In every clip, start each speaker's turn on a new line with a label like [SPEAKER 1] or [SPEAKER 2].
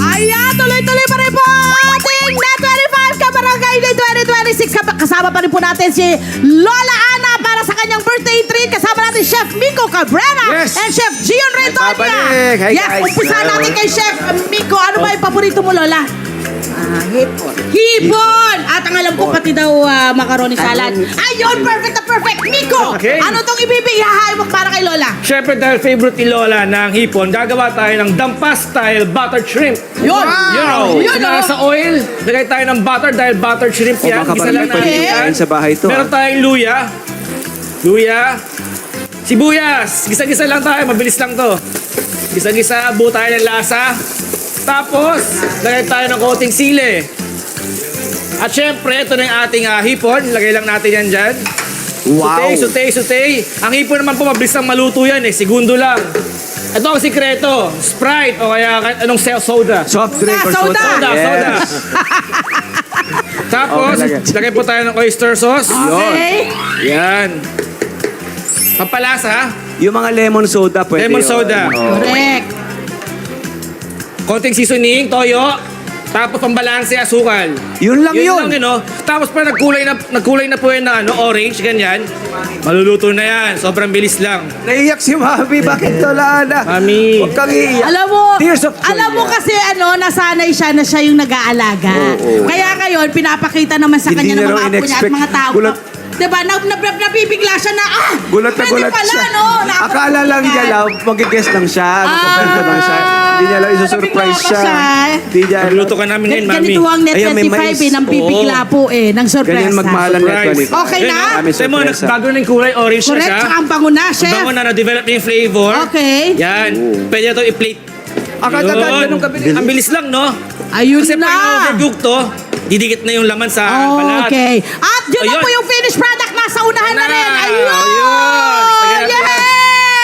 [SPEAKER 1] Ayan, tuloy-tuloy pa rin po ating Net 25 Kabarangay Day 2026. Kasama pa rin po natin si Lola Ana para sa kanyang birthday treat. Kasama natin Chef Miko Cabrera
[SPEAKER 2] Yes.
[SPEAKER 1] and Chef Gion Retonia.
[SPEAKER 2] Babalik. Hi,
[SPEAKER 1] Yes,
[SPEAKER 2] guys.
[SPEAKER 1] umpisa natin kay Chef Miko. Ano ba yung paborito mo, Lola?
[SPEAKER 3] Hipon.
[SPEAKER 1] Hipon! At ang alam ko pati daw macaroni salad. Ayun, perfect na perfect. Miko,
[SPEAKER 2] Okay.
[SPEAKER 1] ano tong ihahay mo para kay Lola?
[SPEAKER 2] Siyempre dahil favorite ni Lola ng hipon, gagawa tayo ng Dampas style buttered shrimp.
[SPEAKER 1] Yun!
[SPEAKER 2] You know,
[SPEAKER 1] Yun,
[SPEAKER 2] sa oil, lagay tayo ng butter dahil buttered shrimp yan.
[SPEAKER 3] baka
[SPEAKER 2] Gisa
[SPEAKER 3] pala
[SPEAKER 2] lang
[SPEAKER 3] pwede
[SPEAKER 2] natin yan.
[SPEAKER 3] kain sa bahay to.
[SPEAKER 2] Meron tayong luya. Luya. Sibuyas. Gisa-gisa lang tayo. Mabilis lang to. Gisa-gisa. Buo tayo ng lasa. Tapos, lagay tayo ng konting sili. At syempre, ito na yung ating hipon. Lagay lang natin yan dyan.
[SPEAKER 3] Wow.
[SPEAKER 2] Sute. Ang hipon naman po, mabilis lang maluto yan eh. Segundo lang. Ito ang sikreto. Sprite o kaya anong soda.
[SPEAKER 3] Soft drink or
[SPEAKER 1] Soda.
[SPEAKER 3] soda.
[SPEAKER 2] Soda.
[SPEAKER 3] Yes.
[SPEAKER 2] Tapos,
[SPEAKER 3] Okay,
[SPEAKER 2] lagay po tayo ng oyster sauce.
[SPEAKER 1] Okay.
[SPEAKER 2] Yan. Pampalasa.
[SPEAKER 3] Yung mga lemon soda pwede
[SPEAKER 2] Lemon
[SPEAKER 3] yun.
[SPEAKER 2] soda.
[SPEAKER 3] Oo.
[SPEAKER 1] Correct.
[SPEAKER 2] Konting seasoning, toyo. Tapos pambalanse, asukal.
[SPEAKER 3] Yun lang yun.
[SPEAKER 2] Lang, Tapos pa nagkulay na po yan na orange, ganyan. Maluluto na yan. Sobrang bilis lang.
[SPEAKER 3] Naiyak si Mami. Bakit Lola Ana?
[SPEAKER 2] Mami.
[SPEAKER 3] Huwag kang iiyak.
[SPEAKER 1] Alam mo,
[SPEAKER 3] Tears of joy
[SPEAKER 1] alam mo
[SPEAKER 3] yan.
[SPEAKER 1] kasi nasanay siya na siya yung nag-aalaga.
[SPEAKER 3] Oo.
[SPEAKER 1] Kaya ngayon, pinapakita naman sa
[SPEAKER 3] Hindi
[SPEAKER 1] kanya ng
[SPEAKER 3] niya
[SPEAKER 1] mga
[SPEAKER 3] raw
[SPEAKER 1] apo niya at
[SPEAKER 3] in-expect.
[SPEAKER 1] mga tao.
[SPEAKER 3] Gulat-
[SPEAKER 1] Diba? Nabibigla siya na,
[SPEAKER 3] Gulat na
[SPEAKER 1] pwede
[SPEAKER 3] gulat
[SPEAKER 1] pala,
[SPEAKER 3] siya.
[SPEAKER 1] no?
[SPEAKER 3] Akala lang niya lang, mag-guess lang siya. Mag-comment lang siya. Hindi niya lang isusurprise
[SPEAKER 1] Nabigla
[SPEAKER 3] siya.
[SPEAKER 1] pa siya.
[SPEAKER 3] Hindi niya alam.
[SPEAKER 2] Magluluto ka namin ngayon, Mami.
[SPEAKER 1] Ganito ang Net
[SPEAKER 3] Ayan, may
[SPEAKER 1] 25
[SPEAKER 3] mais.
[SPEAKER 1] nang bibigla po ng sorpresa.
[SPEAKER 3] Ganyan magmahalan na ito.
[SPEAKER 2] Surprise.
[SPEAKER 1] Okay na?
[SPEAKER 3] Maraming
[SPEAKER 2] Tignan mo,
[SPEAKER 3] sorpresa.
[SPEAKER 2] bago na yung kulay, orange na
[SPEAKER 1] Correct,
[SPEAKER 2] siya.
[SPEAKER 1] tsaka ang bango na, chef.
[SPEAKER 2] Bango na, na-develop na yung flavor.
[SPEAKER 1] Okay.
[SPEAKER 2] Yan. Pwede ito i-plate.
[SPEAKER 3] Agad-agad,
[SPEAKER 2] Yun.
[SPEAKER 3] ganun kabilis.
[SPEAKER 2] Ang bilis lang, no?
[SPEAKER 1] Ayun
[SPEAKER 2] Kasi pag
[SPEAKER 1] na.
[SPEAKER 2] na-overcook to, didikit na yung laman sa balat.
[SPEAKER 1] Okay. At yun na
[SPEAKER 2] Ayun.
[SPEAKER 1] po yung finished product. Nasa unahan na
[SPEAKER 2] Ayun na.
[SPEAKER 1] rin. Ayun!
[SPEAKER 2] Ayun.
[SPEAKER 1] Yay!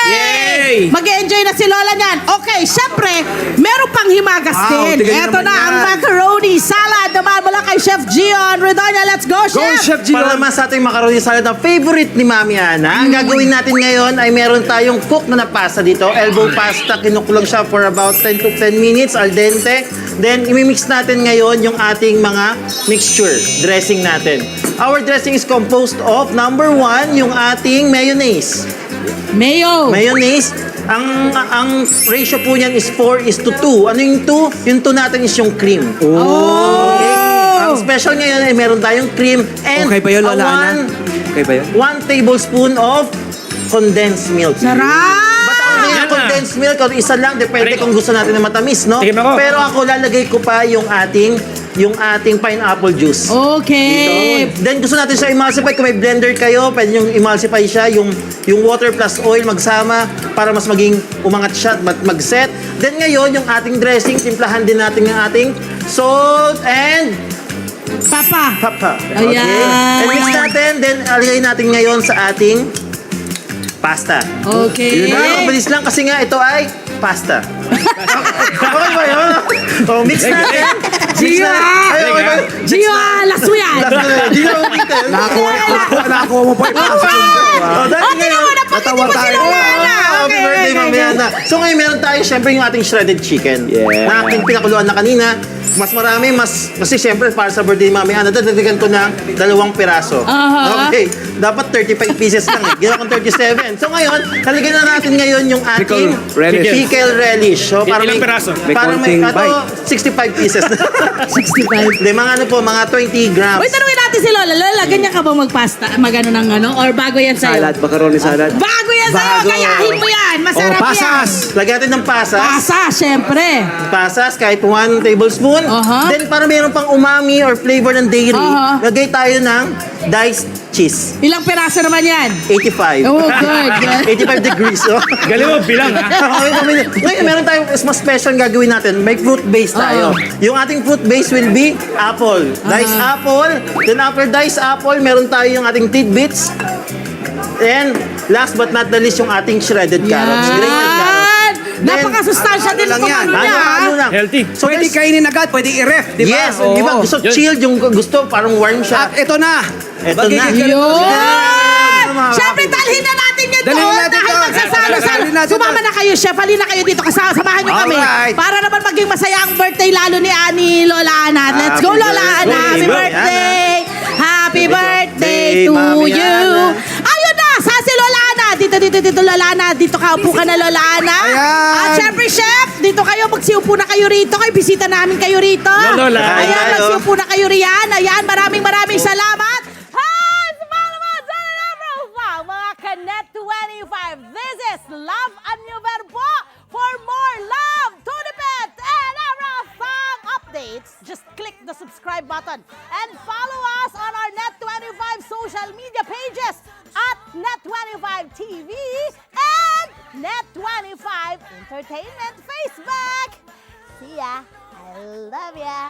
[SPEAKER 2] Yay!
[SPEAKER 1] Mag-enjoy na si Lola niyan. Okay, syempre, meron pang himagas
[SPEAKER 3] Wow,
[SPEAKER 1] din.
[SPEAKER 3] tignan
[SPEAKER 1] Ito
[SPEAKER 3] naman
[SPEAKER 1] na
[SPEAKER 3] yan.
[SPEAKER 1] ang macaroni salad naman mula kay Chef Gion Redonia. Let's go,
[SPEAKER 3] Go,
[SPEAKER 1] Chef!
[SPEAKER 3] Chef
[SPEAKER 4] Para
[SPEAKER 3] Gio.
[SPEAKER 4] naman sa ating macaroni salad na favorite ni Mami Ana, ang gagawin natin ngayon ay meron tayong cook na pasta dito. Elbow pasta, kinukulang siya for about 10 to 10 minutes, al dente. Then, imimix natin ngayon yung ating mga mixture, dressing natin. Our dressing is composed of, number 1, yung ating mayonnaise.
[SPEAKER 1] Mayo.
[SPEAKER 4] Mayonnaise, ang ratio po niyan is 4:2. Ano yung 2? Yung 2 natin is yung cream.
[SPEAKER 1] Oh!
[SPEAKER 4] Ang special ngayon ay meron tayong cream and
[SPEAKER 3] Okay ba yun, Lola Ana? Okay ba yun?
[SPEAKER 4] 1 tablespoon of condensed milk.
[SPEAKER 1] Sarap!
[SPEAKER 4] Ba't ako
[SPEAKER 2] Yan
[SPEAKER 4] yung
[SPEAKER 2] na.
[SPEAKER 4] condensed milk? O isa lang, depende
[SPEAKER 2] Aray.
[SPEAKER 4] kung gusto natin na matamis, no?
[SPEAKER 2] Tingnan ako.
[SPEAKER 4] Pero ako lalagay ko pa yung ating pineapple juice.
[SPEAKER 1] Okay.
[SPEAKER 4] Dito. Then gusto natin siya emulsify. Kung may blender kayo, pwede yung emulsify siya, yung water plus oil magsama para mas maging umangat siya at mag-set. Then ngayon, yung ating dressing, timplahan din natin yung ating salt and
[SPEAKER 1] Papa.
[SPEAKER 4] papa.
[SPEAKER 1] Ayan.
[SPEAKER 4] And mix natin, then alagay natin ngayon sa ating pasta.
[SPEAKER 1] Okay.
[SPEAKER 4] Yun na, mabilis lang kasi nga ito ay pasta. Okay ba yun? Oh, mix natin. Mix na. Ay, okay ba?
[SPEAKER 1] Gio, last mo yan.
[SPEAKER 4] Di na ulitin.
[SPEAKER 3] Nakakuha mo pa yung pasok.
[SPEAKER 4] Oh, dahil
[SPEAKER 1] Oh, tingnan mo,
[SPEAKER 4] ngayon,
[SPEAKER 1] napakita
[SPEAKER 3] natawa
[SPEAKER 1] mo si
[SPEAKER 3] tayo.
[SPEAKER 1] Lola Ana.
[SPEAKER 4] Happy birthday, Mami Ana. So ngayon meron tayo syempre yung ating shredded chicken.
[SPEAKER 3] Yeah.
[SPEAKER 4] Na aking pinakuluan na kanina. Mas marami, kasi syempre para sa birthday ni Mami Ana, dadagdagan ko ng 2 piraso.
[SPEAKER 1] Aha.
[SPEAKER 4] Okay. Dapat 35 pieces lang eh. Ginawa kong 37. So ngayon, halagyan na natin ngayon yung ating
[SPEAKER 3] Pickle relish.
[SPEAKER 4] pickle relish. So,
[SPEAKER 2] Ilang piraso?
[SPEAKER 3] May konting bite.
[SPEAKER 4] 65 pieces.
[SPEAKER 1] 65.
[SPEAKER 4] Hindi, mga ano po, mga 20 grams.
[SPEAKER 1] Wait, tanungin natin si Lola. Lola, ganyan ka ba magpasta? Magano ng ano? Or bago yan sa'yo?
[SPEAKER 3] Salad, macaroni salad.
[SPEAKER 1] Bago yan sa'yo!
[SPEAKER 4] Bago.
[SPEAKER 1] Kayahin mo yan! Masarap
[SPEAKER 3] pasas.
[SPEAKER 4] Lagyan natin ng pasas.
[SPEAKER 1] Pasa, syempre.
[SPEAKER 4] Pasas, kahit 1 tablespoon.
[SPEAKER 1] Aha.
[SPEAKER 4] Then, para meron pang umami or flavor ng dairy,
[SPEAKER 1] Aha.
[SPEAKER 4] lagay tayo ng diced cheese.
[SPEAKER 1] Ilang peraso naman yan?
[SPEAKER 4] 85.
[SPEAKER 1] Oh, good.
[SPEAKER 4] 85 degrees, oh.
[SPEAKER 2] Galing mo, bilang ha.
[SPEAKER 4] Ngayon, meron tayong mas special ang gagawin natin. May fruit base tayo. Yung ating fruit base will be apple. Diced apple. Then after diced apple, meron tayo yung ating tidbits. And last but not the least, yung ating shredded carrots. Grated carrots. Then,
[SPEAKER 1] Napakasustansya din
[SPEAKER 3] lang
[SPEAKER 1] kung
[SPEAKER 3] yan.
[SPEAKER 1] ano niya.
[SPEAKER 4] ano lang.
[SPEAKER 2] Healthy.
[SPEAKER 4] So,
[SPEAKER 3] Pwede kainin agad, pwede i-ref, di ba?
[SPEAKER 4] yes, di ba?
[SPEAKER 3] Oo.
[SPEAKER 4] Gusto
[SPEAKER 2] Yun.
[SPEAKER 4] chilled, yung gusto parang warm siya.
[SPEAKER 3] At ito na.
[SPEAKER 4] Ito na.
[SPEAKER 3] Magiging
[SPEAKER 1] Yun!
[SPEAKER 3] mga
[SPEAKER 1] Siyempre,
[SPEAKER 3] happy
[SPEAKER 1] dalhin na natin yan
[SPEAKER 3] Dalhin
[SPEAKER 1] doon
[SPEAKER 3] natin
[SPEAKER 1] dahil
[SPEAKER 3] doon.
[SPEAKER 1] magsasalo-salo.
[SPEAKER 3] Dalhin natin
[SPEAKER 1] Sumama
[SPEAKER 3] doon.
[SPEAKER 1] na kayo, Chef. Halina kayo dito. Samahan nyo kami.
[SPEAKER 3] Alright.
[SPEAKER 1] Para naman maging masaya ang birthday lalo ni Lola Ana. Let's go,
[SPEAKER 3] Happy
[SPEAKER 1] Lola Ana. Happy
[SPEAKER 3] birthday,
[SPEAKER 1] birthday. Happy birthday to
[SPEAKER 3] Mami
[SPEAKER 1] you.
[SPEAKER 3] Ana.
[SPEAKER 1] Ayun na. Saan si Lola Ana? Dito, Lola Ana. Dito ka. Upo ka na, Lola Ana.
[SPEAKER 3] Ayan.
[SPEAKER 1] At syempre, Chef, dito kayo. Magsiupo na kayo rito. Kay bisita namin kayo rito.
[SPEAKER 2] Lola.
[SPEAKER 1] Ayan,
[SPEAKER 3] Tayo.
[SPEAKER 1] magsiupo na kayo riyan. Ayan, maraming salamat. Hi! Salamat sa mga mga Kanet 25. This is Love and New Verbo. For more love, Tunipet, and Arafang updates, just click the subscribe button and follow us on our Net25 social media pages at Net25 TV and Net25 Entertainment Facebook. See ya. I love ya.